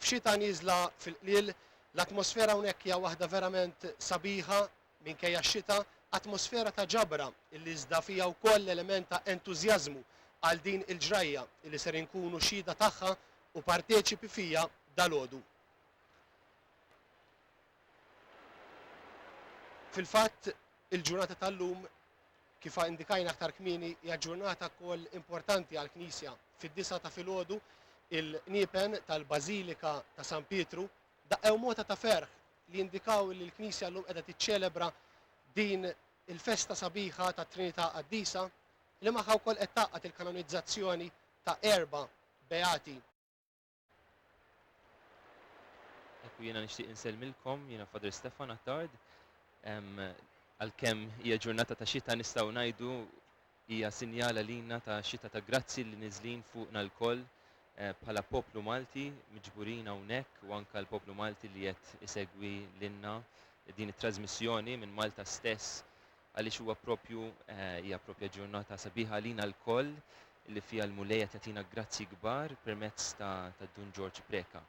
f'xita nieżla fil-qliel, l-atmosfera hawnhekk hija waħda verament sabiħa minkejja x-xita, atmosfera ta' ġabra illi iżda fiha wkoll element ta' entużjażmu għal din il-ġrajja illi ser inkunu xhieda tagħha u parteċipi fija dalgħodu. Fil-fatt il-ġurnata tal-lum kif indikajna aktar kmieni hija ġurnata wkoll importanti għall-Knisja. Fid-9 ta' filgħodu il-niepen tal-Bażilika ta' San Pietru daqqew mota ta' ferħ li jindikaw li l-Knisja llum qiegħda tiċċelebra din il-festa sabiħa tat Trinità Qaddisa li magħha wkoll qed tgħaqqad il-kanonizzazzjoni ta' 4 beati. Jiena nixtieq insellmilkom, jiena Father Stefan Attard, għalkemm hija ġurnata ta' xita nistgħu ngħidu hija sinjala lina ta' xita ta' grazzi li niżlin fuqna lkoll bħala poplu Malti miġburin hawnhekk u anke l-poplu Malti li qed isegwi lilna din it-trasmissjoni minn Malta stess għaliex huwa hija proprja ġurnata sabiħa lina lkoll li fiha l-mulejja tagħtina grazzi kbar permezz ta' Dun George Preka.